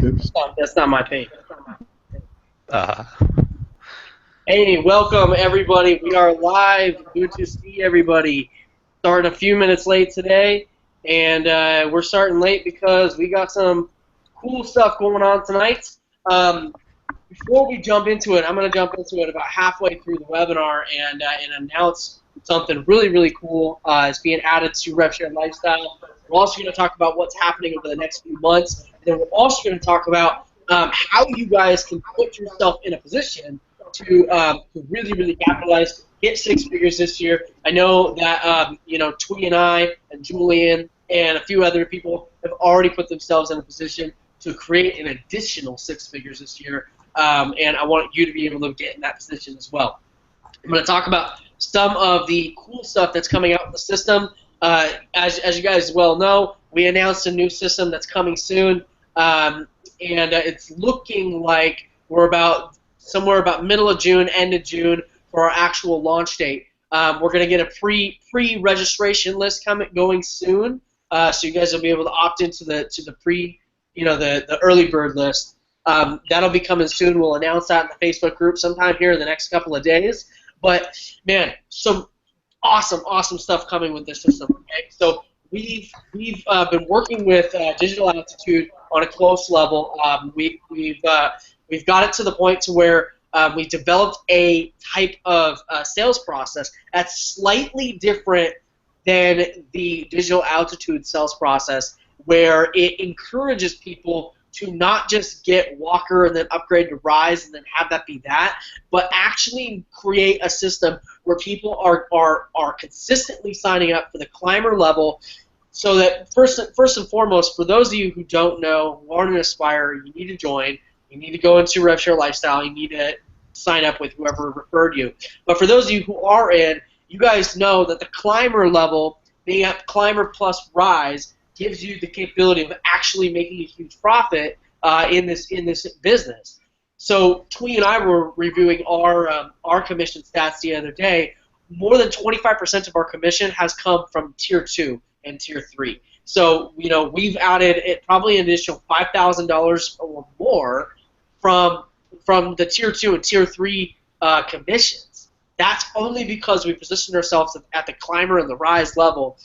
Oops. That's not my page. Uh, Hey, welcome everybody. We are live. Good to see everybody. Starting a few minutes late today, and we're starting late because we got some cool stuff going on tonight. Before we jump into it, I'm going to jump into it about halfway through the webinar and announce something really, really cool. It's being added to RevShare Lifestyle. We're also going to talk about what's happening over the next few months, and then we're also going to talk about how you guys can put yourself in a position to really, really capitalize, get six figures this year. I know that Twee and I and Julian and a few other people have already put themselves in a position to create an additional six figures this year, and I want you to be able to get in that position as well. I'm going to talk about some of the cool stuff that's coming out in the system. As you guys well know, we announced a new system that's coming soon, and it's looking like we're somewhere about middle of June, end of June for our actual launch date. We're going to get a pre-registration list going soon, so you guys will be able to opt into the early bird list. That'll be coming soon. We'll announce that in the Facebook group sometime here in the next couple of days. But man, some awesome stuff coming with this system. Okay? So we've been working with Digital Altitude on a close level. We've got it to the point to where we've developed a type of sales process that's slightly different than the Digital Altitude sales process, where it encourages people to not just get Walker and then upgrade to Rise and then have that be that, but actually create a system where people are consistently signing up for the climber level, so that first and foremost, for those of you who don't know, who aren't an Aspire, you need to join. You need to go into RevShare Lifestyle. You need to sign up with whoever referred you. But for those of you who are in, you guys know that the climber level, being at climber plus Rise, gives you the capability of actually making a huge profit in this business. So Twee and I were reviewing our commission stats the other day. More than 25% of our commission has come from Tier 2 and Tier 3. So we've added probably an additional $5,000 or more from the Tier 2 and Tier 3 commissions. That's only because we positioned ourselves at the climber and the Rise level.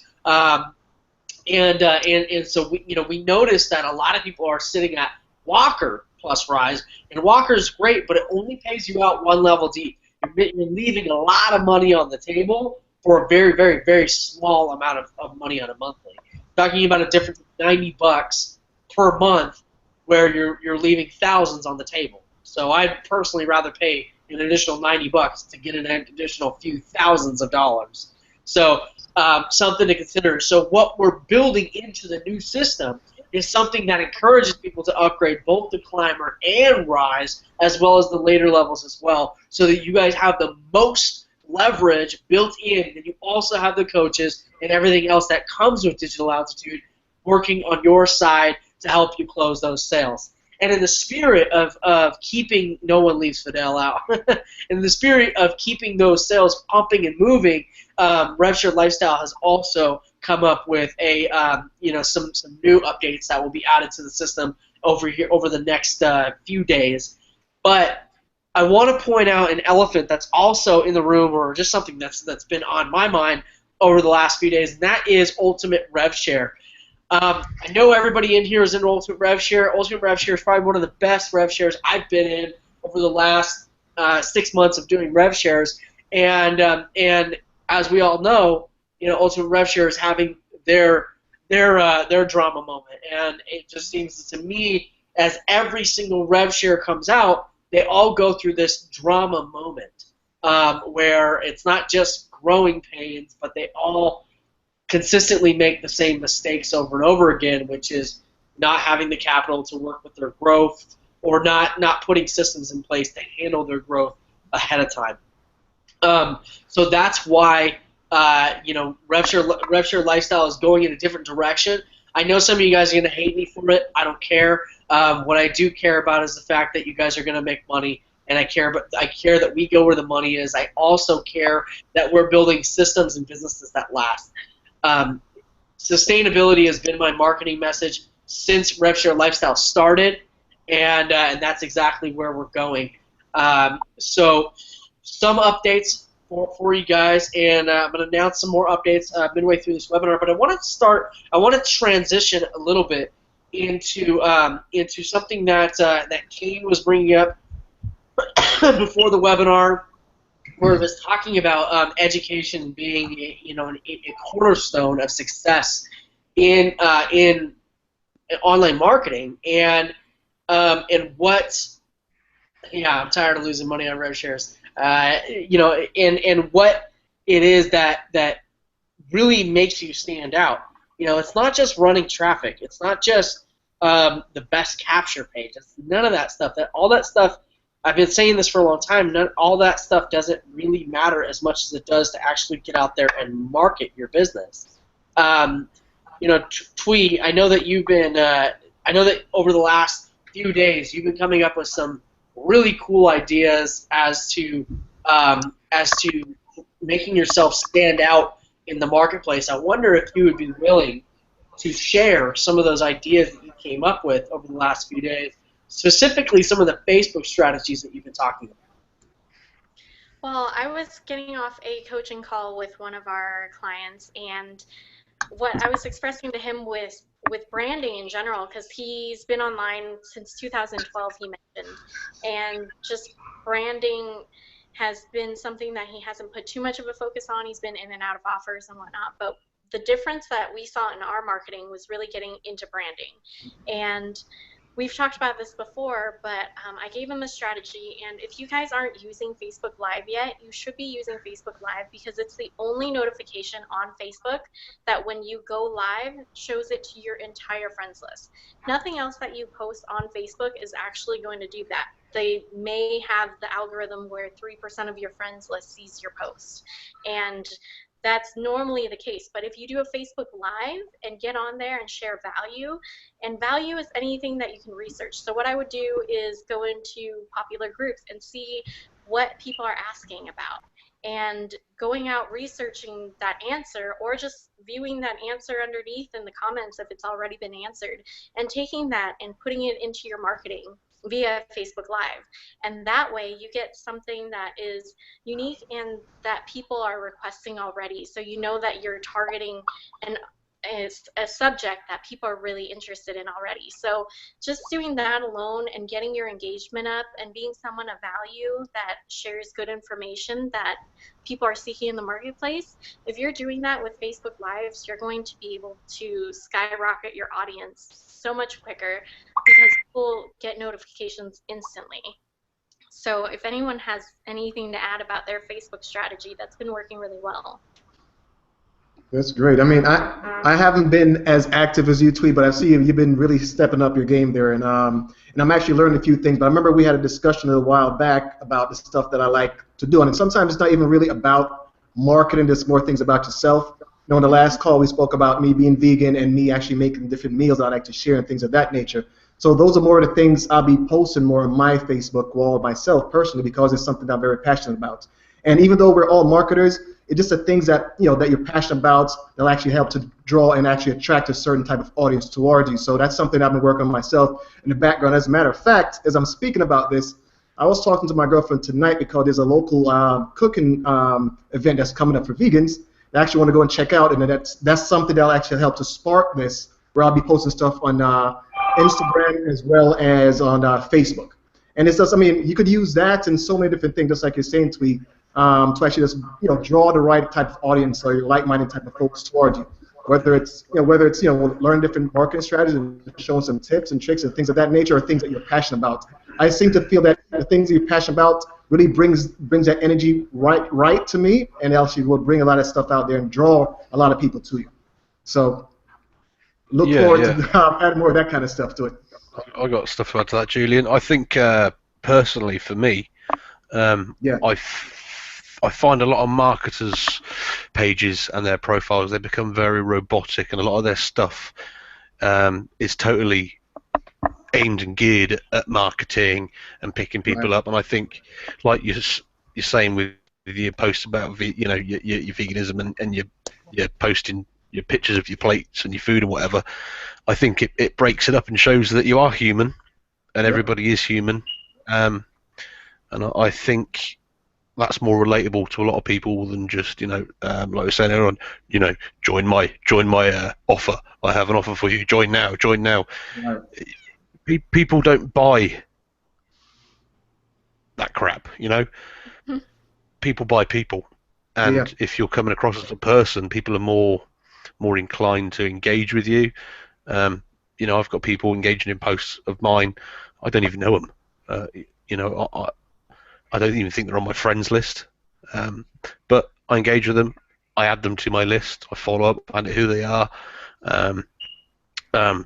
And so we noticed that a lot of people are sitting at Walker plus Rise, and Walker is great, but it only pays you out one level deep. You're leaving a lot of money on the table for a very, very, very small amount of money on a monthly. Talking about a difference of $90 per month, where you're leaving thousands on the table. So I'd personally rather pay an additional $90 to get an additional few thousands of dollars. So something to consider. So what we're building into the new system is something that encourages people to upgrade both the climber and Rise, as well as the later levels as well, so that you guys have the most leverage built in, and you also have the coaches and everything else that comes with Digital Altitude working on your side to help you close those sales. And in the spirit of keeping, no one leaves Fidel out, in the spirit of keeping those sales pumping and moving, RevShare Lifestyle has also come up with some new updates that will be added to the system over the next few days. But I want to point out an elephant that's also in the room, or just something that's been on my mind over the last few days, and that is Ultimate RevShare. I know everybody in here is in Ultimate RevShare. Ultimate RevShare is probably one of the best RevShares I've been in over the last 6 months of doing RevShares, and as we all know, Ultimate RevShare is having their drama moment, and it just seems to me as every single RevShare comes out, they all go through this drama moment where it's not just growing pains, but they all consistently make the same mistakes over and over again, which is not having the capital to work with their growth, or not putting systems in place to handle their growth ahead of time. So that's why RevShare Lifestyle is going in a different direction. I know some of you guys are going to hate me for it. I don't care. What I do care about is the fact that you guys are going to make money, and I care that we go where the money is. I also care that we're building systems and businesses that last. Sustainability has been my marketing message since RevShare Lifestyle started, and that's exactly where we're going. So some updates for you guys, and I'm going to announce some more updates midway through this webinar. But I want to transition a little bit into something that Kane was bringing up before the webinar, where it was talking about education being a cornerstone of success in online marketing, and yeah, I'm tired of losing money on road shares. And what it is that really makes you stand out. It's not just running traffic. It's not just the best capture page. It's none of that stuff. All that stuff. I've been saying this for a long time. All that stuff doesn't really matter as much as it does to actually get out there and market your business. Twee, I know that you've been. I know that over the last few days you've been coming up with some really cool ideas as to making yourself stand out in the marketplace. I wonder if you would be willing to share some of those ideas that you came up with over the last few days, specifically some of the Facebook strategies that you've been talking about. Well, I was getting off a coaching call with one of our clients, and what I was expressing to him with branding in general, because he's been online since 2012, he mentioned, and just branding has been something that he hasn't put too much of a focus on. He's been in and out of offers and whatnot, but the difference that we saw in our marketing was really getting into branding. And we've talked about this before, but I gave him a strategy, and if you guys aren't using Facebook Live yet, you should be using Facebook Live, because it's the only notification on Facebook that when you go live shows it to your entire friends list. Nothing else that you post on Facebook is actually going to do that. They may have the algorithm where 3% of your friends list sees your post, and that's normally the case. But if you do a Facebook Live and get on there and share value, and value is anything that you can research. So what I would do is go into popular groups and see what people are asking about, and going out researching that answer, or just viewing that answer underneath in the comments if it's already been answered, and taking that and putting it into your marketing via Facebook Live. And that way you get something that is unique and that people are requesting already. So you know that you're targeting a subject that people are really interested in already. So just doing that alone and getting your engagement up and being someone of value that shares good information that people are seeking in the marketplace, if you're doing that with Facebook Lives, you're going to be able to skyrocket your audience so much quicker, because people get notifications instantly. So if anyone has anything to add about their Facebook strategy, that's been working really well. That's great. I mean, I haven't been as active as you, Twee, but I see you've been really stepping up your game there, and I'm actually learning a few things. But I remember we had a discussion a while back about the stuff that I like to do, and sometimes it's not even really about marketing. There's more things about yourself. In the last call we spoke about me being vegan and me actually making different meals I like to share and things of that nature. So those are more of the things I'll be posting more on my Facebook wall myself personally, because it's something that I'm very passionate about. And even though we're all marketers, it's just the things that that you're passionate about that'll actually help to draw and actually attract a certain type of audience towards you. So that's something I've been working on myself in the background. As a matter of fact, as I'm speaking about this, I was talking to my girlfriend tonight because there's a local cooking event that's coming up for vegans. I actually want to go and check out, and that's something that'll actually help to spark this, where I'll be posting stuff on Instagram as well as on Facebook. And it's just, I mean, you could use that and so many different things, just like you're saying, Twee, to actually just draw the right type of audience or your like-minded type of folks towards you. Whether it's learn different marketing strategies and showing some tips and tricks and things of that nature, or things that you're passionate about. I seem to feel that the things that you're passionate about really brings that energy right to me, and actually will bring a lot of stuff out there and draw a lot of people to you. So look forward to adding more of that kind of stuff to it. I got stuff to add to that, Julian. I think personally for me, I find a lot of marketers' pages and their profiles, they become very robotic, and a lot of their stuff is totally aimed and geared at marketing and picking people up. And I think, like you're saying with your posts about your veganism and you're posting your pictures of your plates and your food and whatever, I think it breaks it up and shows that you are human, and everybody is human. And I think that's more relatable to a lot of people than just, like I was saying earlier on, join my offer. I have an offer for you. Join now. Right. People don't buy that crap. People buy people, and if you're coming across as a person, people are more inclined to engage with you. I've got people engaging in posts of mine. I don't even know them. I don't even think they're on my friends list. But I engage with them. I add them to my list. I follow up, find out who they are. That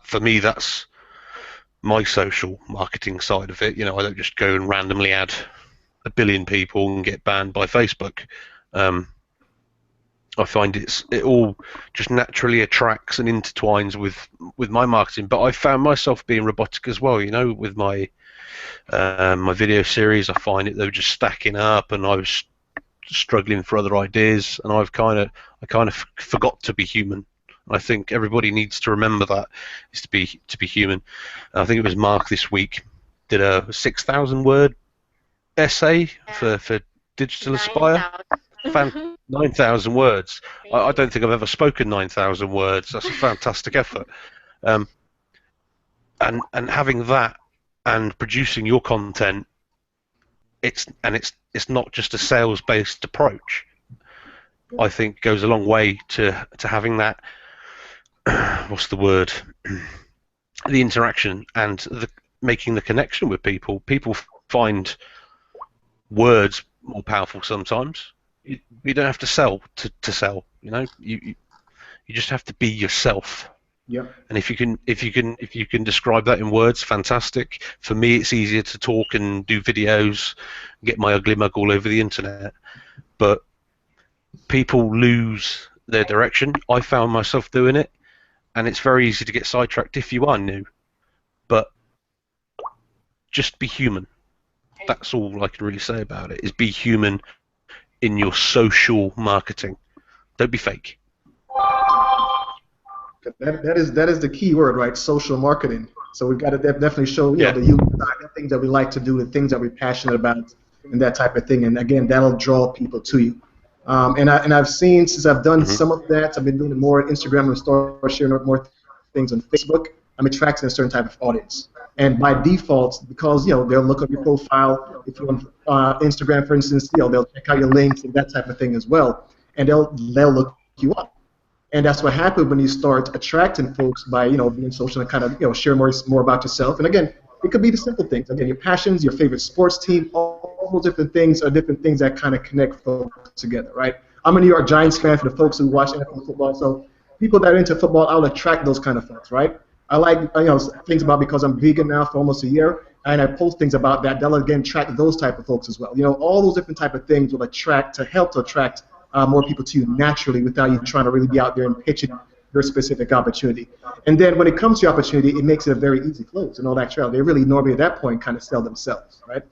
for me, that's my social marketing side of it. I don't just go and randomly add a billion people and get banned by Facebook. I find it all just naturally attracts and intertwines with my marketing. But I found myself being robotic as well. With my my video series, I find they were just stacking up, and I was struggling for other ideas, and I kind of forgot to be human. I think everybody needs to remember that, is to be human. And I think it was Mark this week did a 6,000 word essay for Digital Aspire. 9,000 words. I don't think I've ever spoken 9,000 words. That's a fantastic effort. And having that and producing your content, it's not just a sales-based approach. I think goes a long way to having that. What's the word? The interaction and making the connection with people. People find words more powerful sometimes. You don't have to sell to sell. You just have to be yourself. Yep. And if you can describe that in words, fantastic. For me, it's easier to talk and do videos, get my ugly mug all over the internet. But people lose their direction. I found myself doing it, and it's very easy to get sidetracked if you are new. But just be human. That's all I can really say about it, is be human in your social marketing. Don't be fake. That is the key word, right? Social marketing. So we've got to definitely show the human side, the things that we like to do, the things that we're passionate about, and that type of thing. And again, that'll draw people to you. And I've seen, since I've done some of that, I've been doing more on Instagram and start sharing more things on Facebook. I'm attracting a certain type of audience. And by default, because they'll look up your profile. If you're on Instagram, for instance, they'll check out your links and that type of thing as well, and they'll look you up. And that's what happens when you start attracting folks by being social and kind of share more about yourself. And again, it could be the simple things. Again, your passions, your favorite sports team, all those different things are different things that kind of connect folks together, right? I'm a New York Giants fan for the folks who watch NFL football, so people that are into football, I'll attract those kind of folks, right? I like things about, because I'm vegan now for almost a year, and I post things about that. That'll again attract those type of folks as well. All those different type of things will help to attract more people to you naturally without you trying to really be out there and pitching your specific opportunity. And then when it comes to opportunity, it makes it a very easy close and all that trail. They really normally at that point kind of sell themselves, right?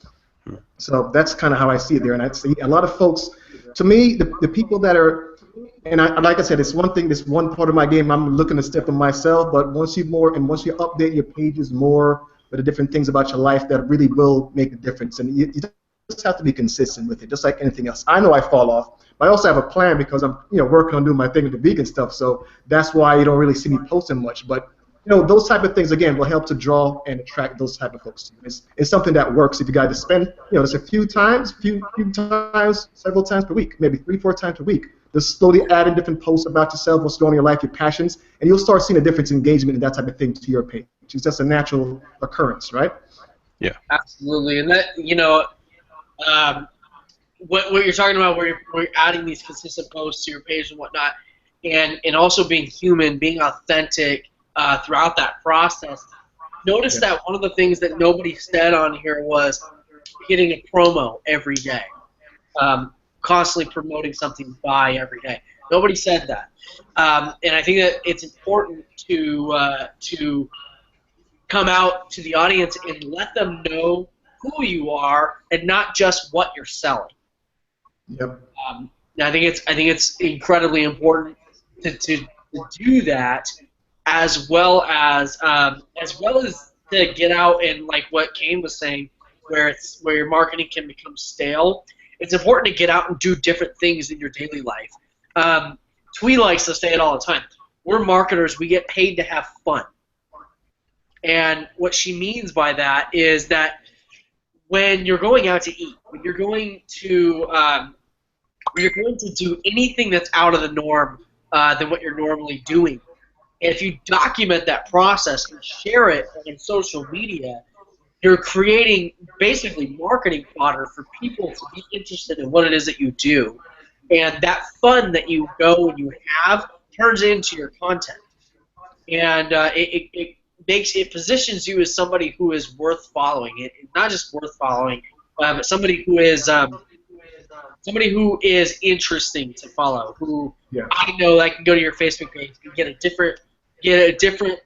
So that's kind of how I see it there. And I see a lot of folks, to me, the people that are, and like I said, it's one thing, this one part of my game I'm looking to step in myself, but once you update your pages more with the different things about your life, that really will make a difference. And you just have to be consistent with it, just like anything else. I know I fall off, but I also have a plan because I'm working on doing my thing with the vegan stuff, so that's why you don't really see me posting much. But those type of things again will help to draw and attract those type of folks to you. It's something that works if you got to spend just a few times, several times per week, maybe 3-4 times per week. Just slowly add in different posts about yourself, what's going on in your life, your passions, and you'll start seeing a difference in engagement and that type of thing to your page. It's just a natural occurrence, right? Yeah. Absolutely, and that what you're talking about, where you're adding these consistent posts to your page and whatnot, and also being human, being authentic throughout that process. Notice that one of the things that nobody said on here was getting a promo every day, constantly promoting something to buy every day. Nobody said that, and I think that it's important to come out to the audience and let them know who you are and not just what you're selling. Yep. I think it's incredibly important to do that, as well as to get out and, like what Kane was saying, where your marketing can become stale, it's important to get out and do different things in your daily life. Twee likes to say it all the time. We're marketers. We get paid to have fun. And what she means by that is that when you're going out to eat, when you're going to do anything that's out of the norm than what you're normally doing, and if you document that process and share it on social media, you're creating basically marketing fodder for people to be interested in what it is that you do. And that fun that you go and you have turns into your content. And it positions you as somebody who is worth following. Not just worth following, but somebody who is interesting to follow. Who I know I can go to your Facebook page and get a different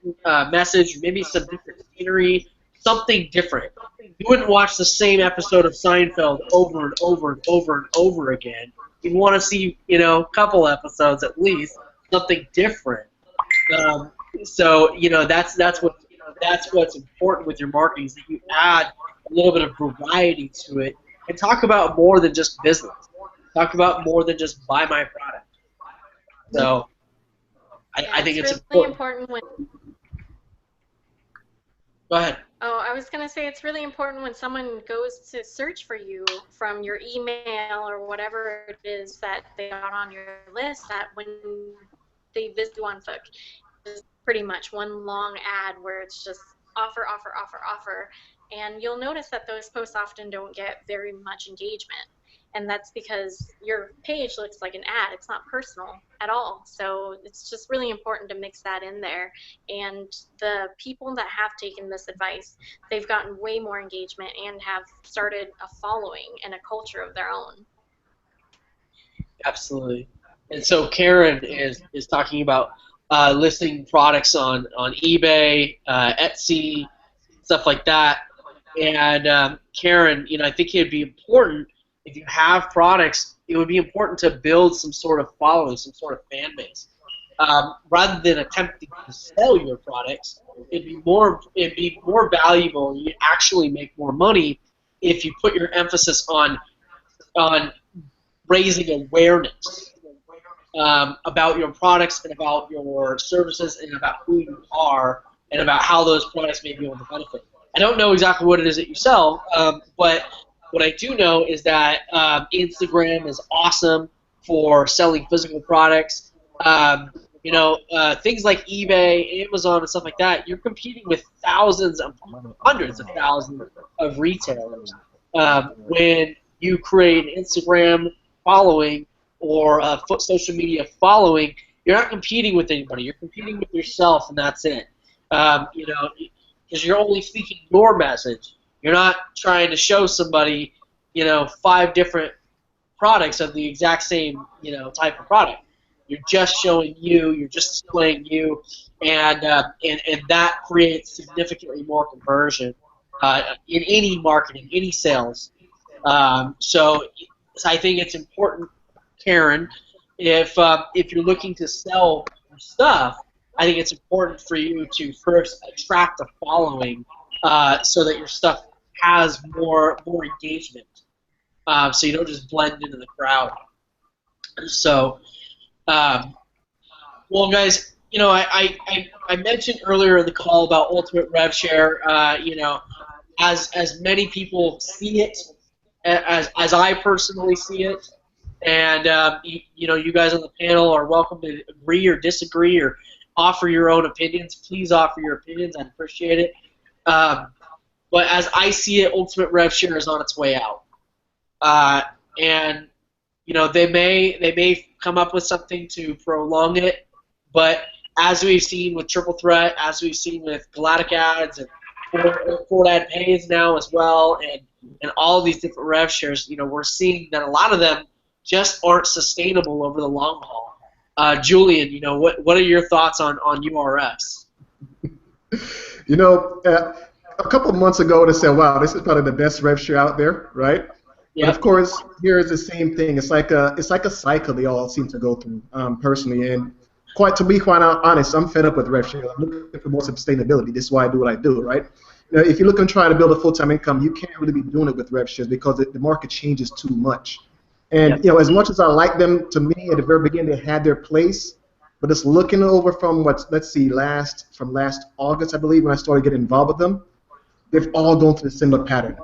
message, maybe some different scenery, something different. You wouldn't watch the same episode of Seinfeld over and over and over and over again. You want to see, a couple episodes at least, something different. So that's what's important with your marketing, is that you add a little bit of variety to it and talk about more than just business. Talk about more than just buy my product. So I think it's really important. When. Go ahead. Oh, I was going to say it's really important when someone goes to search for you from your email or whatever it is that they got on your list, that when they visit you on Facebook, it's pretty much one long ad where it's just offer, offer, offer, offer. And you'll notice that those posts often don't get very much engagement. And that's because your page looks like an ad. It's not personal at all. So it's just really important to mix that in there. And the people that have taken this advice, they've gotten way more engagement and have started a following and a culture of their own. Absolutely. And so Karen is talking about listing products on eBay, Etsy, stuff like that. And Karen, I think it'd be important, if you have products, it would be important to build some sort of following, some sort of fan base. Rather than attempting to sell your products, it'd be more valuable. You'd actually make more money if you put your emphasis on raising awareness about your products and about your services and about who you are and about how those products may be able to benefit. I don't know exactly what it is that you sell, but what I do know is that Instagram is awesome for selling physical products. Things like eBay, Amazon, and stuff like that, you're competing with hundreds of thousands of retailers. When you create an Instagram following or a social media following, you're not competing with anybody. You're competing with yourself, and that's it. Because you're only speaking your message. You're not trying to show somebody, 5 different products of the exact same, type of product. You're just showing you. You're just displaying you, and that creates significantly more conversion in any marketing, any sales. So I think it's important, Karen, if you're looking to sell your stuff, I think it's important for you to first attract a following so that your stuff has more engagement, so you don't just blend into the crowd. So, well, guys, I mentioned earlier in the call about Ultimate Rev Share. As many people see it, as I personally see it, and you guys on the panel are welcome to agree or disagree or offer your own opinions. Please offer your opinions. I'd appreciate it. But as I see it, Ultimate Rev Share is on its way out, and they may come up with something to prolong it. But as we've seen with Triple Threat, as we've seen with Galactic Ads and Ford Ad Pays now as well, and all of these different rev shares, we're seeing that a lot of them just aren't sustainable over the long haul. Julian, what are your thoughts on URFs? A couple of months ago, they said, "Wow, this is probably the best rev share out there," right? Yeah. But of course, here is the same thing. It's like a cycle they all seem to go through. Personally, and to be quite honest, I'm fed up with rev share. I'm looking for more sustainability. This is why I do what I do, right? if you're looking to try to build a full-time income, you can't really be doing it with rev shares because the market changes too much. And as much as I like them, to me at the very beginning they had their place, but it's looking over from let's see, last August I believe when I started getting involved with them, they've all gone through a similar pattern.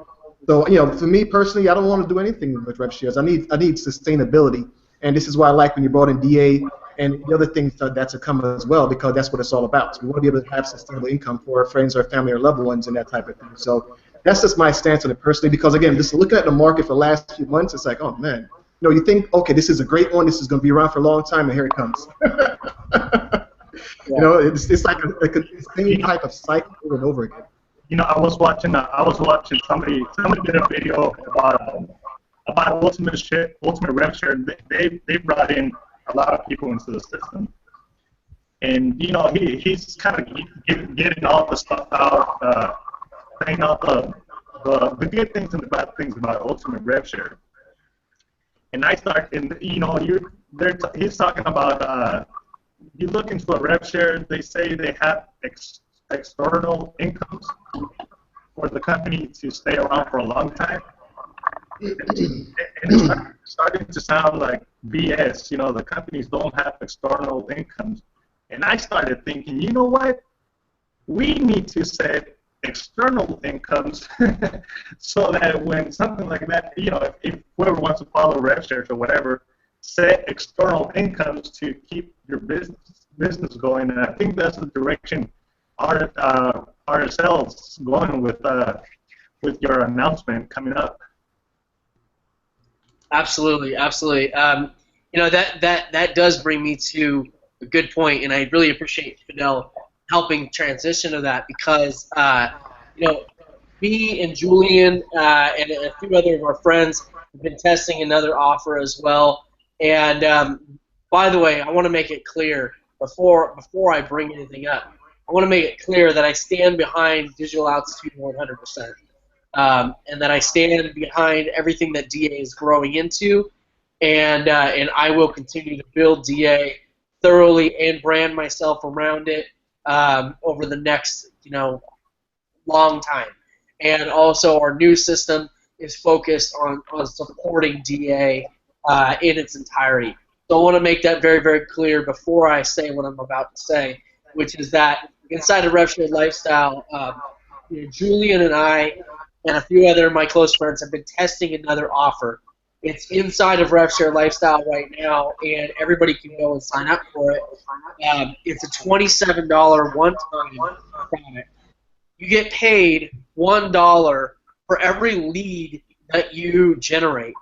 So for me personally, I don't want to do anything with rev shares. I need sustainability, and this is why I like when you brought in DA and the other things that's to come as well, because that's what it's all about. So we want to be able to have sustainable income for our friends, our family, our loved ones, and that type of thing. So that's just my stance on it personally, because again, just looking at the market for the last few months, it's like, oh man, you think, okay, this is a great one, this is going to be around for a long time, and here it comes. It's like a same type of cycle over and over again. I was watching somebody did a video about ultimate rev share. They brought in a lot of people into the system, and he's kind of getting all the stuff out, saying all the good things and the bad things about ultimate rev share. And I start, he's talking about you look into a rev share, they say they have external incomes for the company to stay around for a long time. And it's starting to sound like BS. The companies don't have external incomes. And I started thinking, you know what? We need to set external incomes so that when something like that, if whoever wants to follow rev shares or whatever, set external incomes to keep your business going. And I think that's the direction RSL's going with your announcement coming up. Absolutely. That does bring me to a good point, and I really appreciate Fidel helping transition to that, because me and Julian and a few other of our friends have been testing another offer as well. And by the way, I want to make it clear before I bring anything up, I want to make it clear that I stand behind Digital Altitude 100%. And that I stand behind everything that DA is growing into, and I will continue to build DA thoroughly and brand myself around it over the next long time. And also, our new system is focused on supporting DA in its entirety. So I want to make that very, very clear before I say what I'm about to say, which is that inside of RevShare Lifestyle, Julian and I and a few other of my close friends have been testing another offer. It's inside of RevShare Lifestyle right now, and everybody can go and sign up for it. It's a $27 one-time product. You get paid $1 for every lead that you generate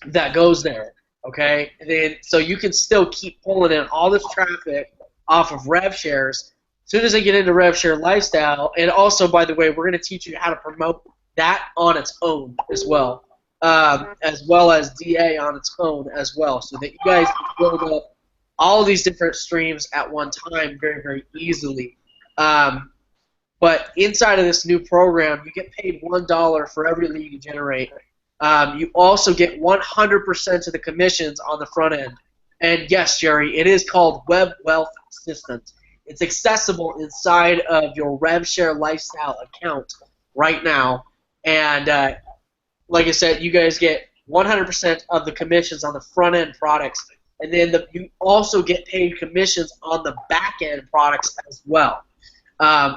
that goes there. Okay, and then so you can still keep pulling in all this traffic off of RevShares. As soon as I get into RevShare Lifestyle, and also, by the way, we're going to teach you how to promote that on its own as well as DA on its own as well, so that you guys can build up all of these different streams at one time very, very easily. But inside of this new program, you get paid $1 for every lead you generate. You also get 100% of the commissions on the front end. And yes, Jerry, it is called Web Wealth Systems. It's accessible inside of your RevShare Lifestyle account right now. And like I said, you guys get 100% of the commissions on the front end products. And then you also get paid commissions on the back end products as well,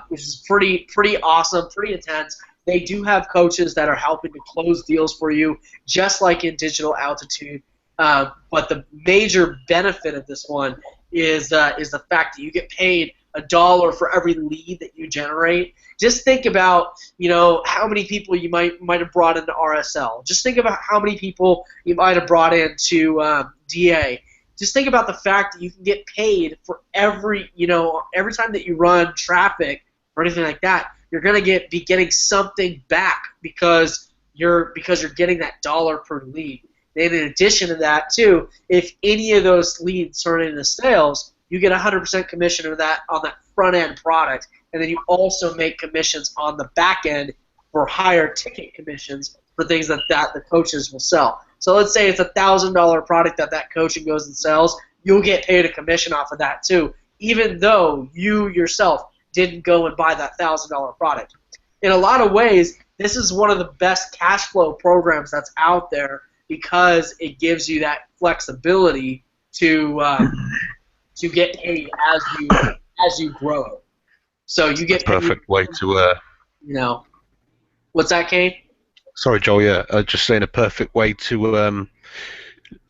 which is pretty awesome, pretty intense. They do have coaches that are helping to close deals for you, just like in Digital Altitude. But the major benefit of this one is the fact that you get paid $1 for every lead that you generate. Just think about how many people you might have brought into RSL. Just think about how many people you might have brought into DA. Just think about the fact that you can get paid for every time that you run traffic or anything like that. You're gonna be getting something back because you're getting that $1 per lead. And in addition to that, too, if any of those leads turn into sales, you get 100% commission of that on that front end product, and then you also make commissions on the back end for higher ticket commissions for things that the coaches will sell. So let's say it's a $1,000 product that coaching goes and sells, you'll get paid a commission off of that too, even though you yourself didn't go and buy that $1,000 product. in a lot of ways, this is one of the best cash flow programs that's out there because it gives you that flexibility to get paid as you grow. So you get That's a perfect way to. You know, what's that, Kane? Sorry, Joel. Yeah, just saying a perfect way to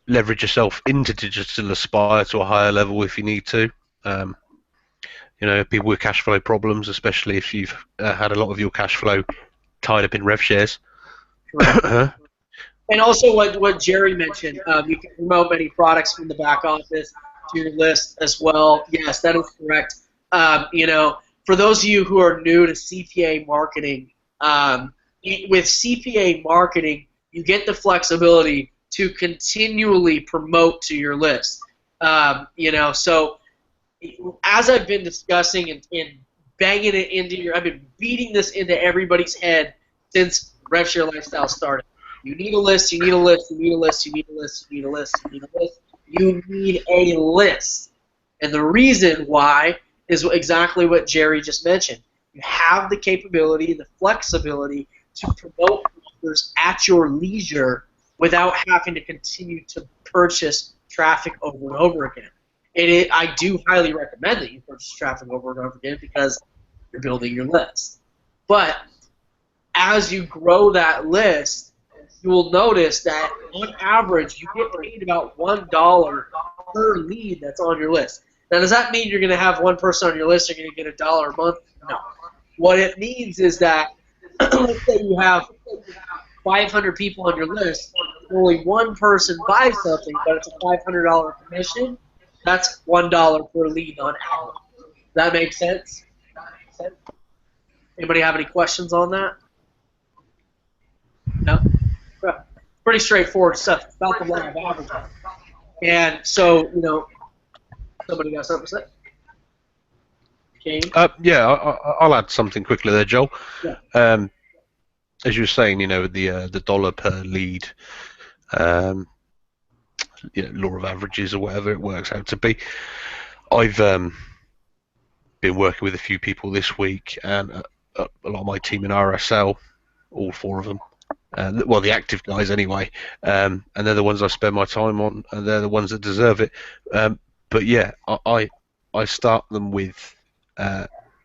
leverage yourself into Digital Aspire to a higher level if you need to. You know, people with cash flow problems, especially if you've had a lot of your cash flow tied up in rev shares. And also what Jerry mentioned, you can promote many products from the back office to your list as well. Yes, that is correct. You know, for those of you who are new to CPA marketing, with CPA marketing, you get the flexibility to continually promote to your list. You know, so as I've been discussing and banging it into I've been beating this into everybody's head since RevShare Lifestyle started. You need a list, you need a list, you need a list, you need a list, you need a list, you need a list. You need a list. And the reason why is exactly what Jerry just mentioned. You have the capability, the flexibility to promote offers at your leisure without having to continue to purchase traffic over and over again. I do highly recommend that you purchase traffic over and over again because you're building your list. But as you grow that list, you will notice that on average you get paid about $1 per lead that's on your list. Now, does that mean you're going to have one person on your list you're going to get $1 a month? No. What it means is that let's say you have 500 people on your list, only one person buys something, but it's a $500 commission. That's $1 per lead on average. Does that make sense? Anybody have any questions on that? No? Pretty straightforward stuff. It's about the law of averages. And so, you know, somebody got something to say? Kane? Yeah, I'll add something quickly there, Joel. Yeah. As you were saying, you know, the dollar per lead, you know, law of averages or whatever it works out to be. I've been working with a few people this week, and a lot of my team in RSL, all four of them, well, the active guys anyway, and they're the ones I spend my time on, and they're the ones that deserve it. But yeah, I start them with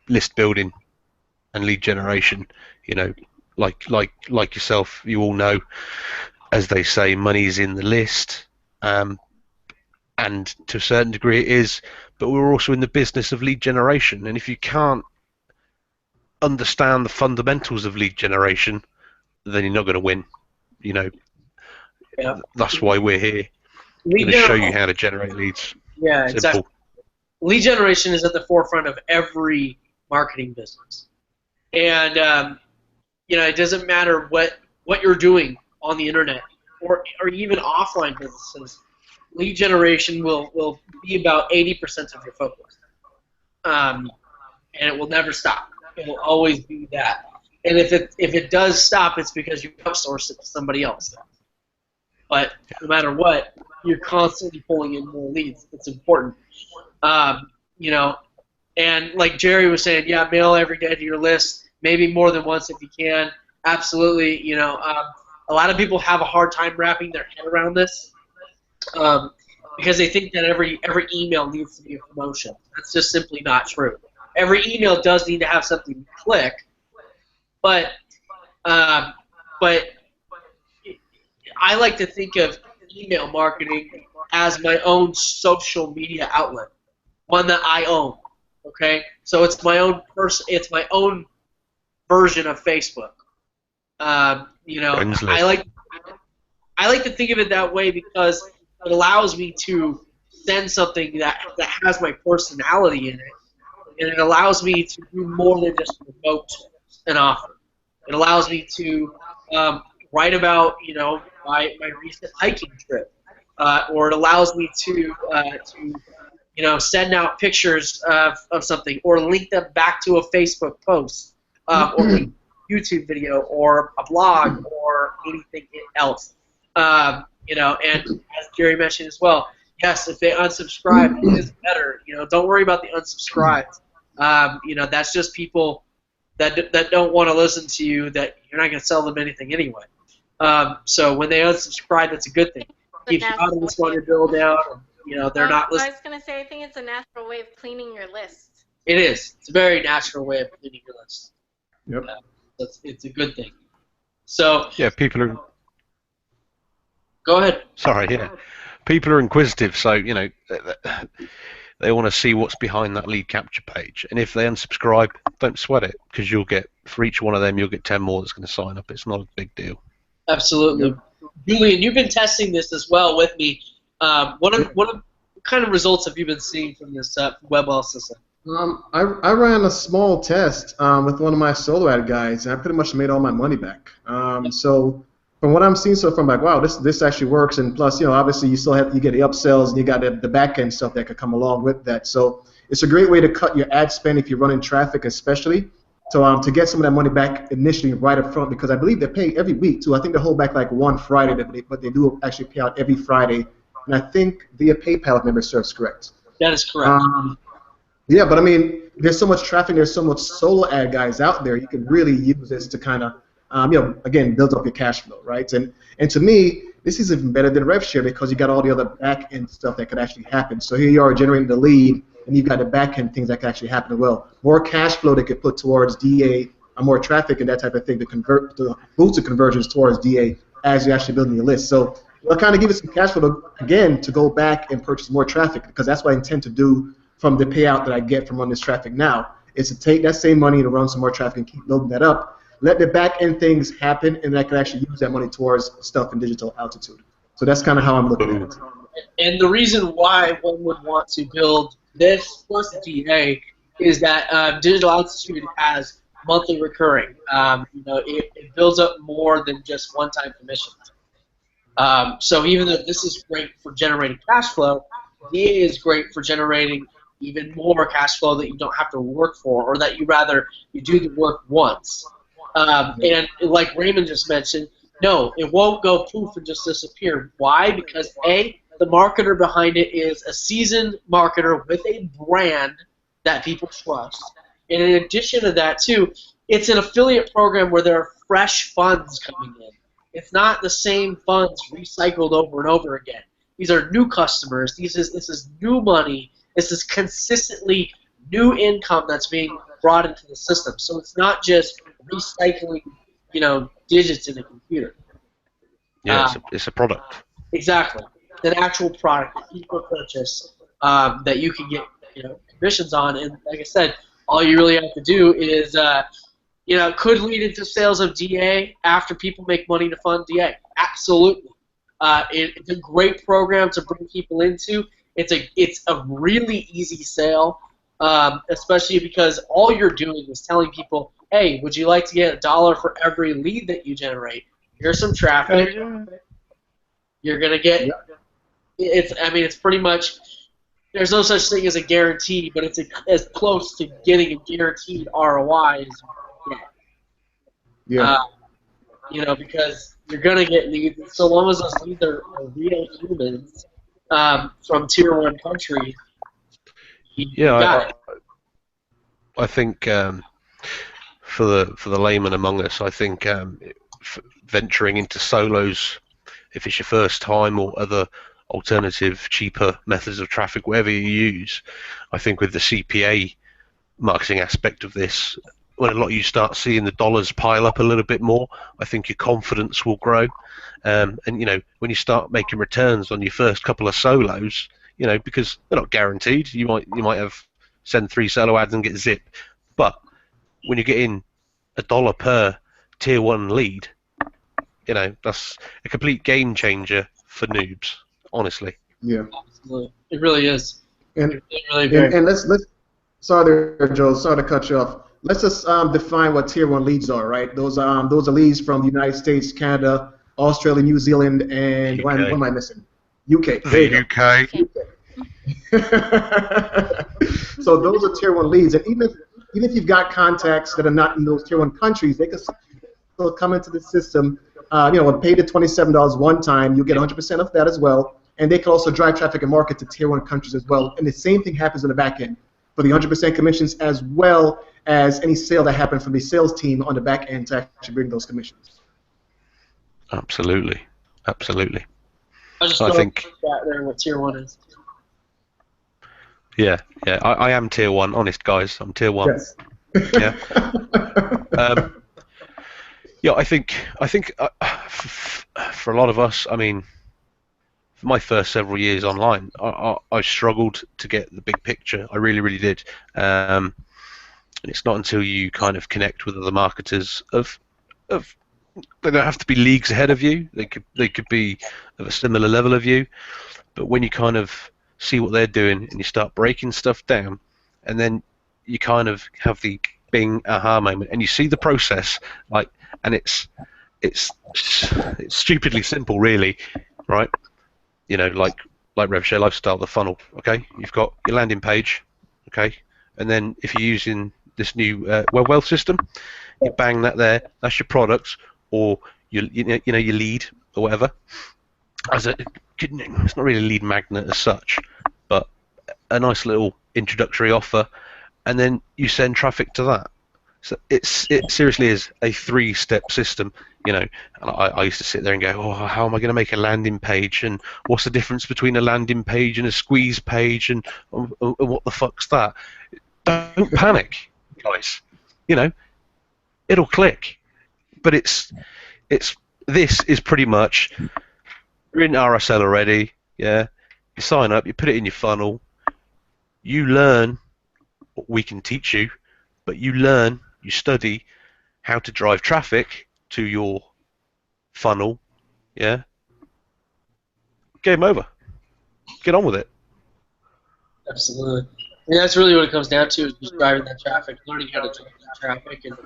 list building and lead generation. You know, like yourself, you all know, as they say, money's in the list, and to a certain degree it is. But we're also in the business of lead generation, and if you can't understand the fundamentals of lead generation, then you're not going to win. You know, Yeah. That's why we're here. We're going to show you how to generate leads. Yeah, Simple. exactly. Lead generation is at the forefront of every marketing business, and you know, it doesn't matter what you're doing on the internet or even offline businesses. Lead generation will be about 80% of your focus, and it will never stop. It will always be that. And if it does stop, it's because you outsource it to somebody else. But no matter what, you're constantly pulling in more leads. It's important. You know, and like Jerry was saying, yeah, mail every day to your list, maybe more than once if you can. Absolutely. You know, a lot of people have a hard time wrapping their head around this because they think that every email needs to be a promotion. That's just simply not true. Every email does need to have something to click, but I like to think of email marketing as my own social media outlet, one that I own. Okay, so it's my own it's my own version of Facebook. You know, I like to think of it that way because it allows me to send something that has my personality in it, and it allows me to do more than just promote an offer. It allows me to write about, you know, my recent hiking trip, or it allows me to you know, send out pictures of something, or link them back to a Facebook post, or a YouTube video, or a blog, or anything else. You know, and as Jerry mentioned as well, yes, if they unsubscribe, it is better. You know, don't worry about the unsubscribed. You know, that's just people that don't want to listen to you, that you're not going to sell them anything anyway. So when they unsubscribe, that's a good thing. Keeps the audience on your bill down. And, they're not listening. I was going to say, I think it's a natural way of cleaning your list. It is. It's a very natural way of cleaning your list. Yep. It's a good thing. So Yeah, people are. Go ahead. Sorry, yeah. People are inquisitive, so they want to see what's behind that lead capture page. And if they unsubscribe, don't sweat it, because you'll get, for each one of them, you'll get 10 more that's going to sign up. It's not a big deal. Absolutely. Julian, you've been testing this as well with me. What kind of results have you been seeing from this WebWell system? I ran a small test with one of my solo ad guys, and I pretty much made all my money back. So from what I'm seeing so far, I'm like, wow, this actually works. And plus, obviously you get the upsells and you got the back end stuff that could come along with that. So it's a great way to cut your ad spend if you're running traffic, especially. So to get some of that money back initially right up front, because I believe they pay every week too. I think they hold back like one Friday, but they do actually pay out every Friday, and I think via PayPal if memory serves correct. That is correct. Yeah, but I mean, there's so much traffic, there's so much solo ad guys out there. You could really use this to kind of, again, build up your cash flow, right? And to me, this is even better than RevShare because you got all the other back end stuff that could actually happen. So here you are generating the lead, and you've got the back end things that can actually happen as well. More cash flow they could put towards DA, more traffic and that type of thing to boost the conversions towards DA as you're actually building your list. So it'll kind of give you some cash flow again to go back and purchase more traffic, because that's what I intend to do from the payout that I get from running this traffic now, is to take that same money and run some more traffic and keep building that up. Let the back end things happen, and I can actually use that money towards stuff in digital altitude. So that's kind of how I'm looking at it. And the reason why one would want to build this plus DA is that digital altitude has monthly recurring. It builds up more than just one-time commissions. So even though this is great for generating cash flow, DA is great for generating even more cash flow that you don't have to work for, or that you do the work once. And like Raymond just mentioned, no, it won't go poof and just disappear. Why? Because A, the marketer behind it is a seasoned marketer with a brand that people trust. And in addition to that, too, it's an affiliate program where there are fresh funds coming in. It's not the same funds recycled over and over again. These are new customers. This is new money. This is consistently new income that's being brought into the system. So it's not just recycling, digits in a computer. Yeah, it's a product. Exactly. It's an actual product that people purchase that you can get, commissions on. And like I said, all you really have to do is, could lead into sales of DA after people make money to fund DA. Absolutely. It's a great program to bring people into. It's a really easy sale, especially because all you're doing is telling people, hey, would you like to get $1 for every lead that you generate? Here's some traffic. You're gonna get. It's pretty much. There's no such thing as a guarantee, but it's as close to getting a guaranteed ROI as you can get. Because you're gonna get leads, so long as those leads are real humans from tier 1 countries. I think for the layman among us, I think venturing into solos, if it's your first time, or other alternative, cheaper methods of traffic, whatever you use, I think with the CPA marketing aspect of this, when a lot of you start seeing the dollars pile up a little bit more, I think your confidence will grow. And when you start making returns on your first couple of solos, because they're not guaranteed, you might have send 3 solo ads and get zip, but when you're getting $1 per tier 1 lead, that's a complete game changer for noobs, honestly. Yeah, absolutely. It really is. And let's sorry there, Joe, sorry to cut you off. Let's just define what tier 1 leads are, right? Those are leads from the United States, Canada, Australia, New Zealand, and what am I missing? UK. The UK. So those are tier 1 leads, and even if you've got contacts that are not in those tier 1 countries, they can still come into the system. Pay the $27 one time, you get 100% of that as well, and they can also drive traffic and market to tier 1 countries as well. And the same thing happens in the back end for the 100% commissions as well as any sale that happened from the sales team on the back end to actually bring those commissions. Absolutely, absolutely. I think that there what tier 1 is. Yeah. I am tier 1. Honest, guys, I'm tier 1. Yes. Yeah. Yeah, I think for a lot of us, I mean, for my first several years online, I struggled to get the big picture. I really, really did. And it's not until you kind of connect with other marketers they don't have to be leagues ahead of you. They could be of a similar level of you, but when you kind of see what they're doing and you start breaking stuff down, and then you kind of have the bing aha moment, and you see the process, like, and it's stupidly simple, really, right? You know, like RevShare Lifestyle, the funnel. Okay, you've got your landing page, okay, and then if you're using this new web wealth system, you bang that there. That's your products, or your lead or whatever. It's not really a lead magnet as such, but a nice little introductory offer, and then you send traffic to that. So it seriously is a 3-step system, you know. And I used to sit there and go, oh, how am I going to make a landing page, and what's the difference between a landing page and a squeeze page, and what the fuck's that? Don't panic, guys. You know, it'll click. But this is pretty much, you're in RSL already, yeah. You sign up, you put it in your funnel, you learn what we can teach you, but you study how to drive traffic to your funnel, yeah. Game over. Get on with it. Absolutely. And that's really what it comes down to, is just driving that traffic, learning how to drive that traffic, and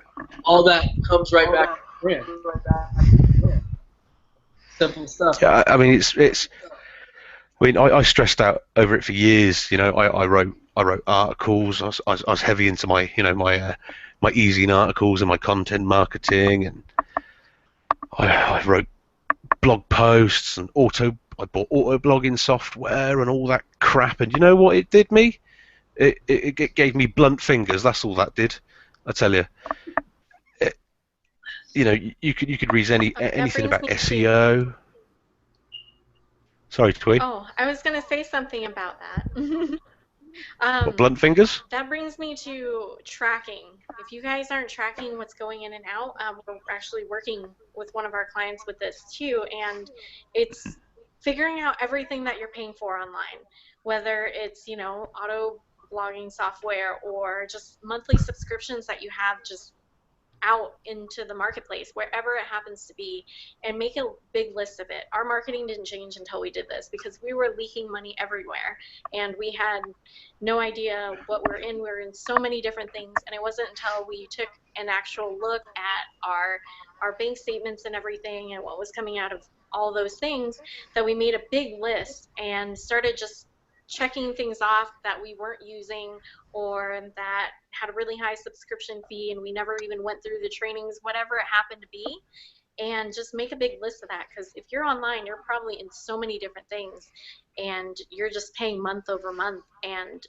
all that comes right back to the brand. Simple stuff. Yeah, I mean, I stressed out over it for years. You know, I wrote articles. I was heavy into my, you know, my e-zine articles and my content marketing, and I wrote blog posts and I bought auto blogging software and all that crap. And you know what it did me? It gave me blunt fingers. That's all that did. I tell you. You know, you could read anything about SEO. Sorry, Twee. Oh, I was going to say something about that. What, blunt fingers? That brings me to tracking. If you guys aren't tracking what's going in and out, we're actually working with one of our clients with this too, and it's figuring out everything that you're paying for online, whether it's, you know, auto blogging software or just monthly subscriptions that you have just out into the marketplace, wherever it happens to be, and make a big list of it. Our marketing didn't change until we did this, because we were leaking money everywhere and we had no idea what we're in. We were in so many different things, and it wasn't until we took an actual look at our bank statements and everything and what was coming out of all those things that we made a big list and started just checking things off that we weren't using or that had a really high subscription fee and we never even went through the trainings, whatever it happened to be, and just make a big list of that. Because if you're online, you're probably in so many different things and you're just paying month over month, and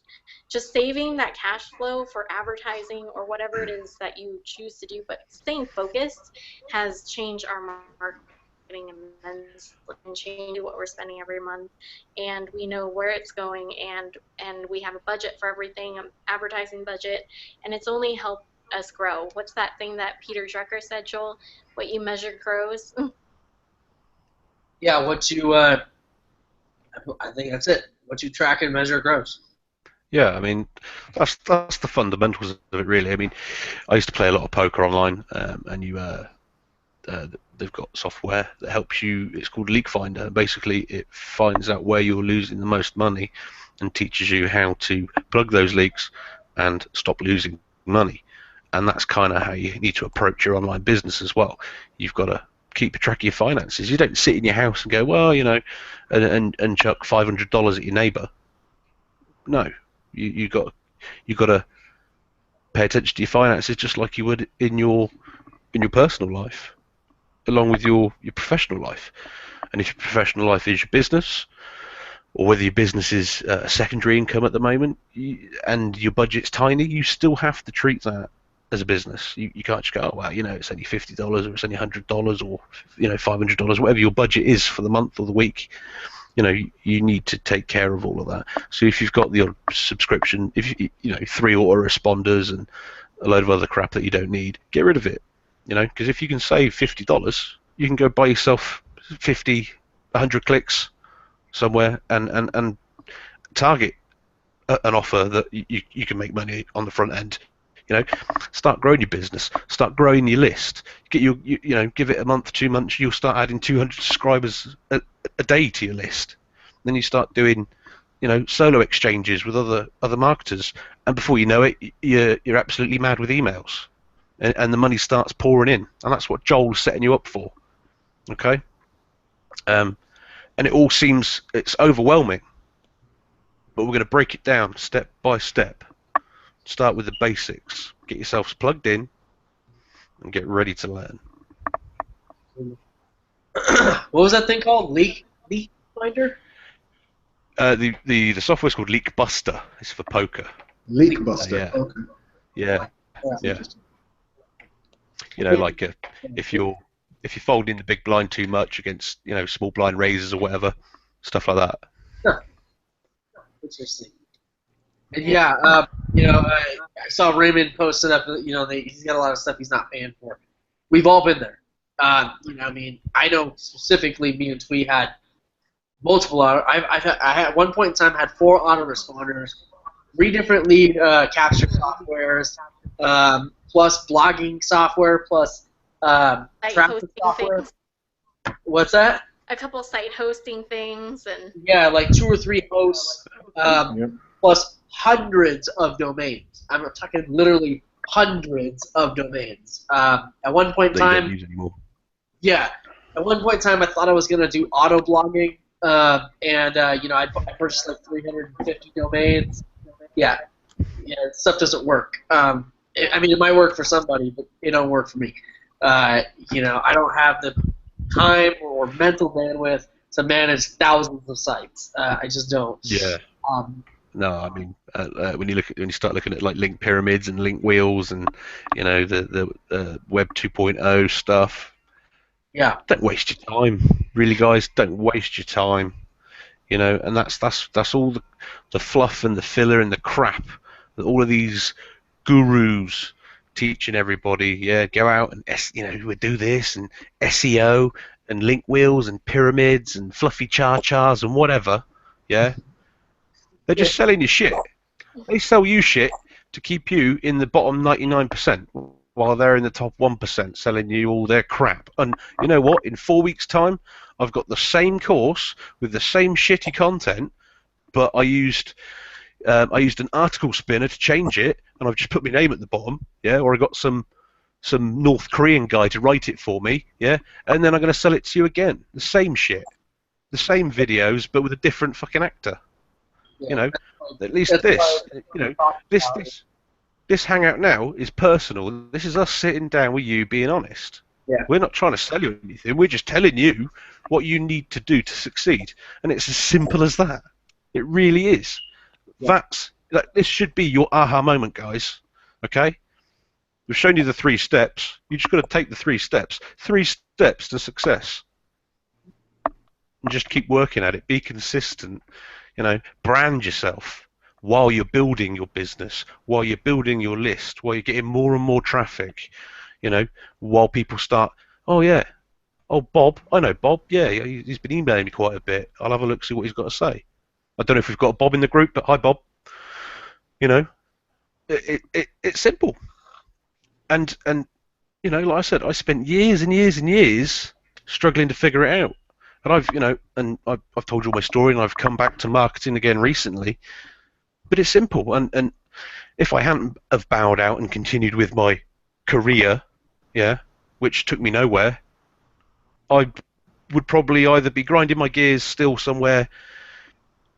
just saving that cash flow for advertising or whatever it is that you choose to do, but staying focused has changed our marketing and change what we're spending every month, and we know where it's going, and we have a budget for everything, advertising budget, and it's only helped us grow. What's that thing that Peter Drucker said, Joel? What you measure grows. Yeah, what you I think that's it. What you track and measure grows. Yeah, I mean, that's the fundamentals of it, really. I mean, I used to play a lot of poker online, and they've got software that helps you. It's called Leak Finder. Basically, it finds out where you're losing the most money and teaches you how to plug those leaks and stop losing money. And that's kind of how you need to approach your online business as well. You've got to keep track of your finances. You don't sit in your house and go, well, you know, and chuck $500 at your neighbor. No, you got to pay attention to your finances just like you would in your personal life, along with your professional life. And if your professional life is your business, or whether your business is a secondary income at the moment, and your budget's tiny, you still have to treat that as a business. You can't just go, oh, well, it's only $50 or it's only $100 or $500, whatever your budget is for the month or the week. You need to take care of all of that. So if you've got the subscription, if 3 autoresponders and a load of other crap that you don't need, get rid of it. Because if you can save $50, you can go buy yourself 50, 100 clicks somewhere and target an offer that you can make money on the front end. Start growing your business, start growing your list. Get give it a month, 2 months, you'll start adding 200 subscribers a day to your list. Then you start doing, solo exchanges with other marketers, and before you know it, you're absolutely mad with emails, and the money starts pouring in, and that's what Joel's setting you up for. Okay, and it all seems it's overwhelming, but we're going to break it down step by step. Start with the basics. Get yourselves plugged in and get ready to learn. What was that thing called? Leak Finder? The software's called Leak Buster. It's for poker. Leak Buster. Yeah. Okay. Yeah. Like if you fold in the big blind too much against small blind raises or whatever, stuff like that. Huh. Interesting. And yeah, I saw Raymond posted up. He's got a lot of stuff he's not paying for. We've all been there. I know specifically me and Twee had multiple I had at one point in time had 4 autoresponders, 3 different lead capture softwares, plus blogging software, plus traffic software. Things. What's that? A couple site hosting things and. Yeah, like 2 or 3 hosts, plus hundreds of domains. I'm talking literally hundreds of domains. At one point in time, don't use anymore. Yeah, at one point in time, I thought I was gonna do auto blogging, and I purchased like 350 domains. Yeah, stuff doesn't work. It might work for somebody, but it don't work for me. I don't have the time or mental bandwidth to manage thousands of sites. I just don't. Yeah. No, when you start looking at like link pyramids and link wheels and the Web 2.0 stuff. Yeah. Don't waste your time, really, guys. Don't waste your time. And that's all the fluff and the filler and the crap that all of these gurus teaching everybody. Yeah, go out and we do this and SEO and link wheels and pyramids and fluffy chars and whatever. Yeah. They're just selling you shit. They sell you shit to keep you in the bottom 99%, while they're in the top 1% selling you all their crap. And you know what? In 4 weeks' time, I've got the same course with the same shitty content, but I used an article spinner to change it, and I've just put my name at the bottom, or I got some North Korean guy to write it for me, and then I'm going to sell it to you again. The same shit, the same videos, but with a different fucking actor. At least this hangout now is personal. This is us sitting down with you being honest. Yeah. We're not trying to sell you anything. We're just telling you what you need to do to succeed. And it's as simple as that. It really is. Yeah. This should be your aha moment, guys. Okay? We've shown you the 3 steps. You just got to take the 3 steps. 3 steps to success. And just keep working at it. Be consistent. Brand yourself while you're building your business, while you're building your list, while you're getting more and more traffic, while people start, oh Bob, I know Bob, he's been emailing me quite a bit. I'll have a look, see what he's got to say. I don't know if we've got a Bob in the group, but hi Bob. It's simple. And like I said, I spent years and years and years struggling to figure it out. And I've told you all my story, and I've come back to marketing again recently. But it's simple, and if I hadn't have bowed out and continued with my career, which took me nowhere, I would probably either be grinding my gears still somewhere,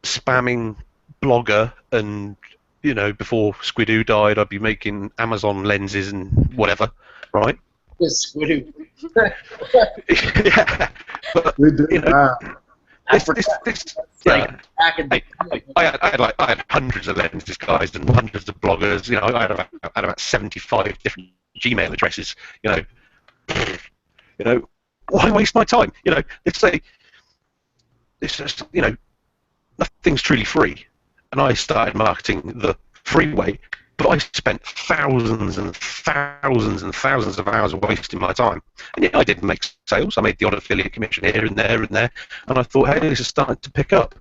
spamming Blogger, and before Squidoo died, I'd be making Amazon lenses and whatever, right? Yes, Squidoo. Yeah, but Yeah. back in I had hundreds of lenses guys and hundreds of bloggers. You know, I had about 75 different Gmail addresses. You know, why waste my time? You know, it's just, you know, nothing's truly free. And I started marketing the free way, but I spent thousands and thousands and thousands of hours wasting my time. And yeah, I did make sales. I made the odd affiliate commission here and there and there. And I thought, hey, this is starting to pick up.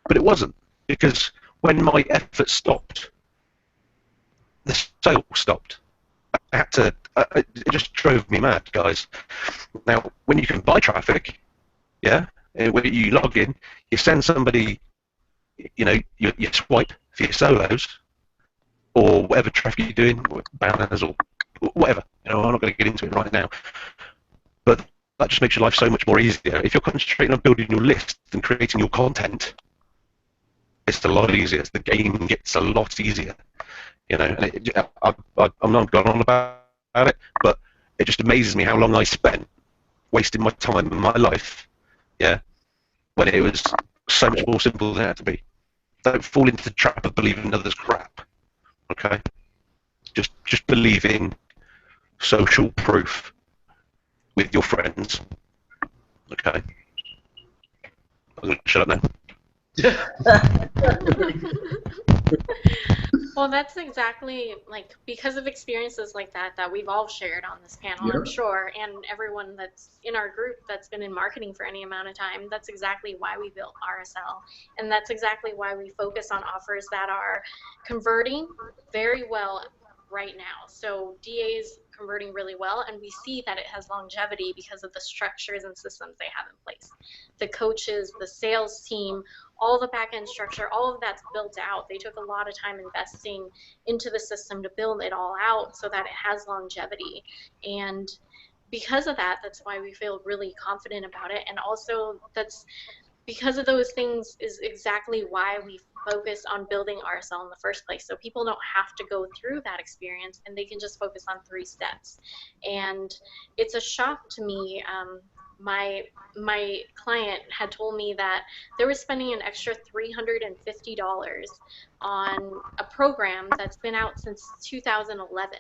But it wasn't, because when my effort stopped, the sale stopped. I had to. It just drove me mad, guys. Now, when you can buy traffic, yeah, when you log in, you send somebody, you know, you swipe for your solos or whatever traffic you're doing, banners or whatever. You know, I'm not going to get into it right now, but that just makes your life so much more easier. If you're concentrating on building your list and creating your content, it's a lot easier. The game gets a lot easier, you know. And I'm not going on about it, but it just amazes me how long I spent wasting my time and my life, yeah, when it was so much more simple than it had to be. Don't fall into the trap of believing others' crap, okay? Just believe in social proof with your friends, okay? I'm going to shut up now. Well, that's exactly, like, because of experiences like that we've all shared on this panel, Yeah. I'm sure, and everyone that's in our group that's been in marketing for any amount of time, that's exactly why we built RSL. And that's exactly why we focus on offers that are converting very well right now. So DA's converting really well, and we see that it has longevity because of the structures and systems they have in place. The coaches, the sales team, all the back-end structure, all of that's built out. They took a lot of time investing into the system to build it all out so that it has longevity. And because of that, that's why we feel really confident about it. And also, that's because of those things is exactly why we focus on building RSL in the first place. So people don't have to go through that experience, and they can just focus on 3 steps. And it's a shock to me. My client had told me that they were spending an extra $350 on a program that's been out since 2011,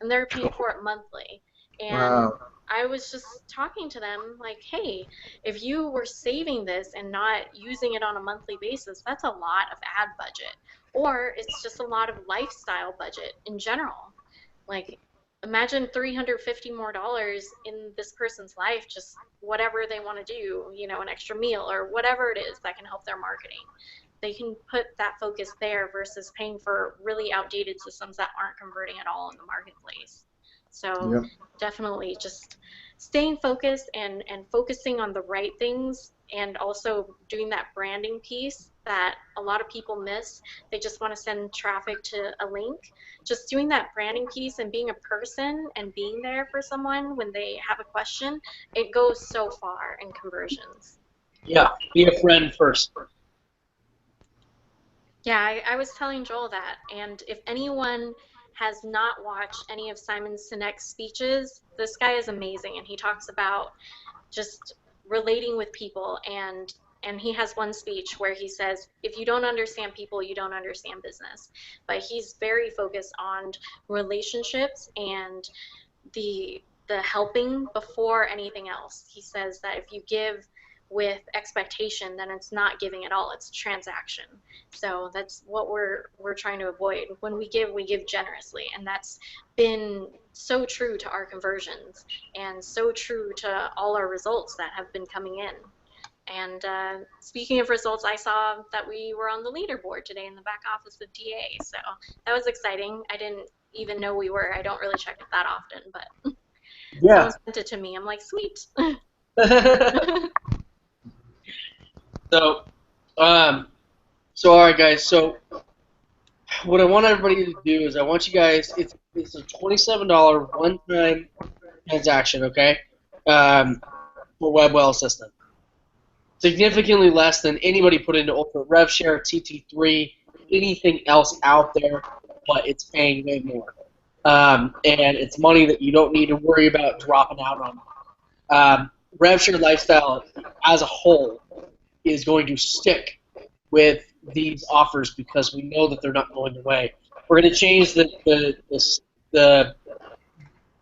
and they're paying for it monthly. And Wow. I was just talking to them like, hey, if you were saving this and not using it on a monthly basis, that's a lot of ad budget. Or it's just a lot of lifestyle budget in general. Like, imagine $350 more in this person's life, just whatever they want to do, you know, an extra meal or whatever it is that can help their marketing. They can put that focus there versus paying for really outdated systems that aren't converting at all in the marketplace. So Yep. definitely just staying focused and focusing on the right things, and also doing that branding piece that a lot of people miss. They just want to send traffic to a link. Just doing that branding piece and being a person and being there for someone when they have a question, it goes so far in conversions. Yeah, be a friend first. Yeah, I was telling Joel that, and if anyone has not watched any of Simon Sinek's speeches, this guy is amazing, and he talks about just relating with people, and he has one speech where he says, if you don't understand people, you don't understand business. But he's very focused on relationships and the helping before anything else. He says that if you give with expectation, then it's not giving at all, it's transaction. So that's what we're trying to avoid. When we give generously, and that's been so true to our conversions and so true to all our results that have been coming in. And speaking of results, I saw that we were on the leaderboard today in the back office of DA, so that was exciting. I didn't even know we were. I don't really check it that often, but Yeah. someone sent it to me. I'm like, sweet. So, all right, guys. So, what I want everybody to do is I want you guys. It's a $27 one-time transaction, okay? For WebWell Assistant. Significantly less than anybody put into Ultimate RevShare, TT3, anything else out there, but it's paying way more. And it's money that you don't need to worry about dropping out on. RevShare Lifestyle as a whole is going to stick with these offers because we know that they're not going away. We're going to change the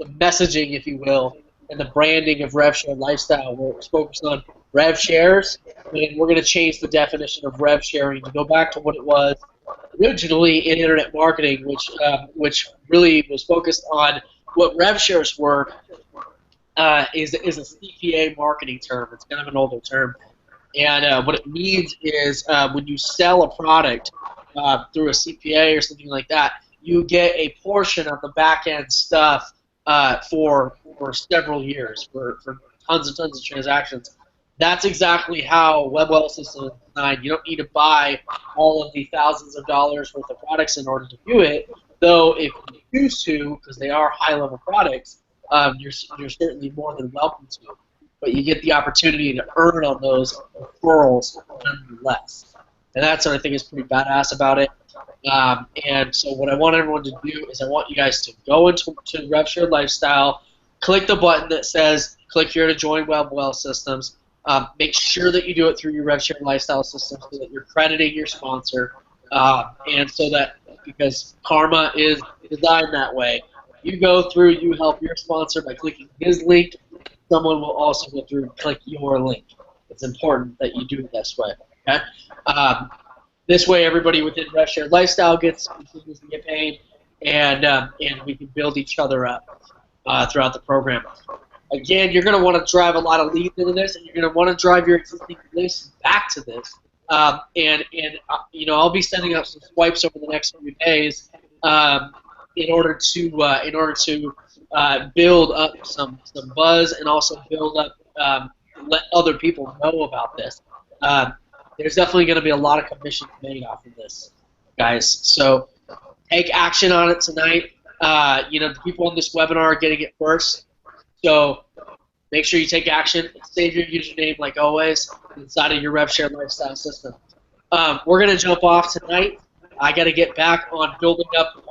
messaging, if you will, and the branding of RevShare Lifestyle. We're focused on Rev Shares, and we're going to change the definition of Rev Sharing to go back to what it was originally in internet marketing, which really was focused on what Rev Shares were. Is a CPA marketing term. It's kind of an older term. And what it means is when you sell a product through a CPA or something like that, you get a portion of the back-end stuff for several years, for tons and tons of transactions. That's exactly how WebWell system is designed. You don't need to buy all of the thousands of dollars worth of products in order to do it, though if you choose to, because they are high-level products, you're certainly more than welcome to. But you get the opportunity to earn on those referrals nonetheless. And that's what I think is pretty badass about it. And so what I want everyone to do is I want you guys to go into RevShare Lifestyle, click the button that says click here to join WebWell Systems. Make sure that you do it through your RevShare Lifestyle system so that you're crediting your sponsor. And so that, because karma is designed that way, you go through, you help your sponsor by clicking his link. Someone will also go through and click your link. It's important that you do it this way. Okay? This way, everybody within RevShare Lifestyle continues to get paid, and we can build each other up throughout the program. Again, you're going to want to drive a lot of leads into this, and you're going to want to drive your existing list back to this. You know, I'll be sending out some swipes over the next few days in order to build up some buzz and also build up let other people know about this. There's definitely going to be a lot of commissions made off of this, guys. So take action on it tonight. You know, the people on this webinar are getting it first. So make sure you take action. Save your username, like always, inside of your RevShare Lifestyle system. We're going to jump off tonight. I got to get back on building up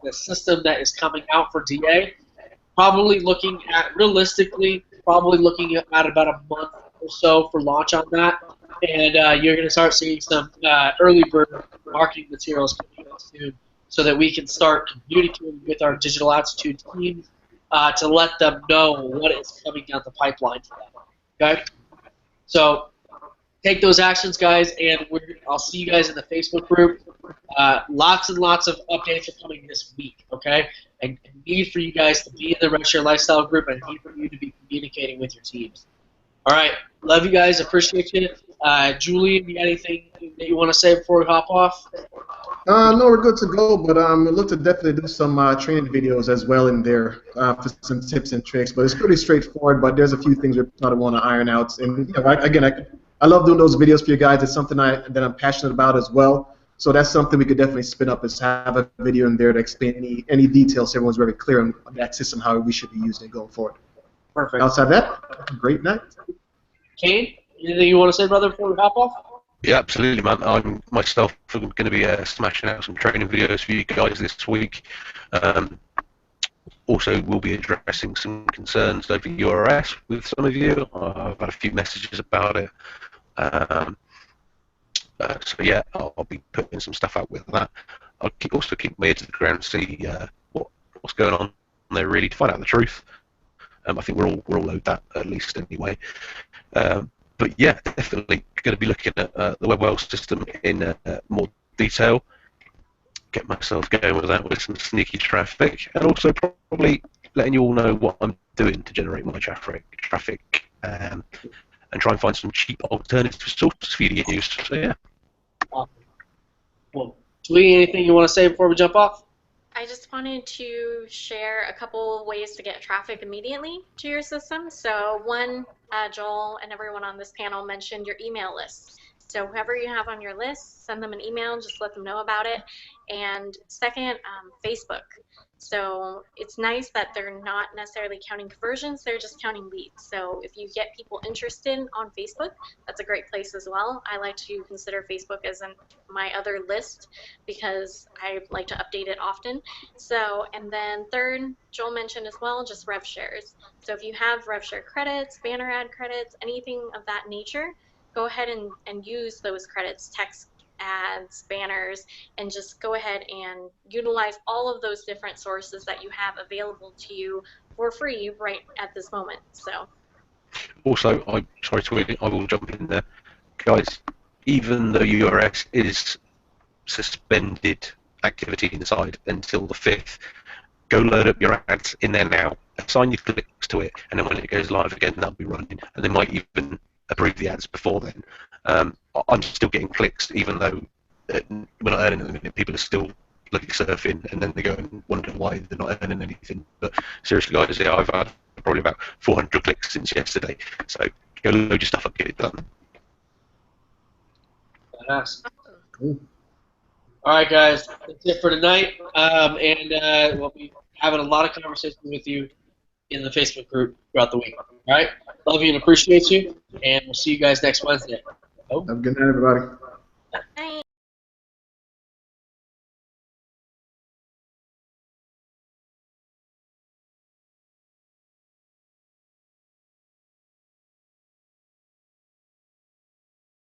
the system that is coming out for DA. Probably looking at, realistically, at about a month or so for launch on that. And you're going to start seeing some early bird marketing materials coming out soon so that we can start communicating with our Digital Altitude team to let them know what is coming down the pipeline to them. Okay? So take those actions, guys, and I'll see you guys in the Facebook group. Lots and lots of updates are coming this week, okay? I need for you guys to be in the RevShare Lifestyle group, and I need for you to be communicating with your teams. All right, love you guys, appreciate you. Julie, you got anything that you want to say before we hop off? No, we're good to go, but we look to definitely do some training videos as well in there for some tips and tricks. But it's pretty straightforward, but there's a few things we probably want to iron out. And you know, again, I love doing those videos for you guys. It's something that I'm passionate about as well. So that's something we could definitely spin up, is have a video in there to explain any details so everyone's very clear on that system, how we should be using it going forward. Perfect. Outside that, great night. Kane, anything you want to say, brother, before we hop off? Yeah, absolutely, man. I'm myself going to be smashing out some training videos for you guys this week. Also, we'll be addressing some concerns over URS with some of you. I've had a few messages about it. So yeah, I'll be putting some stuff out with that. I'll also keep my ear to the ground, see what's going on there, really, to find out the truth. I think we're all owed that, at least anyway. But yeah, definitely going to be looking at the WebWell system in more detail. Get myself going with that with some sneaky traffic, and also probably letting you all know what I'm doing to generate my traffic, and try and find some cheap alternative sources for you to use. So yeah. Awesome. Well, Julie, anything you want to say before we jump off? I just wanted to share a couple ways to get traffic immediately to your system. So one, Joel and everyone on this panel mentioned your email list. So whoever you have on your list, send them an email, just let them know about it. And second, Facebook. So it's nice that they're not necessarily counting conversions, they're just counting leads. So if you get people interested on Facebook, that's a great place as well. I like to consider Facebook as my other list because I like to update it often. So, and then third, Joel mentioned as well, just rev shares. So if you have rev share credits, banner ad credits, anything of that nature, go ahead and use those credits, text ads, banners, and just go ahead and utilize all of those different sources that you have available to you for free right at this moment. So. Also, sorry to I will jump in there, guys. Even though URS is suspended activity inside until the 5th, go load up your ads in there now, assign your clicks to it, and then when it goes live again, they'll be running, and they might even approve the ads before then. I'm still getting clicks, even though we're not earning anything. People are still bloody surfing, and then they go and wonder why they're not earning anything. But seriously, guys, yeah, I've had probably about 400 clicks since yesterday, so go load your stuff up, get it done. Yes. Cool. All right, guys, that's it for tonight. We'll be having a lot of conversations with you in the Facebook group throughout the week. All right? Love you and appreciate you, and we'll see you guys next Wednesday. Have a good night, everybody. Thanks.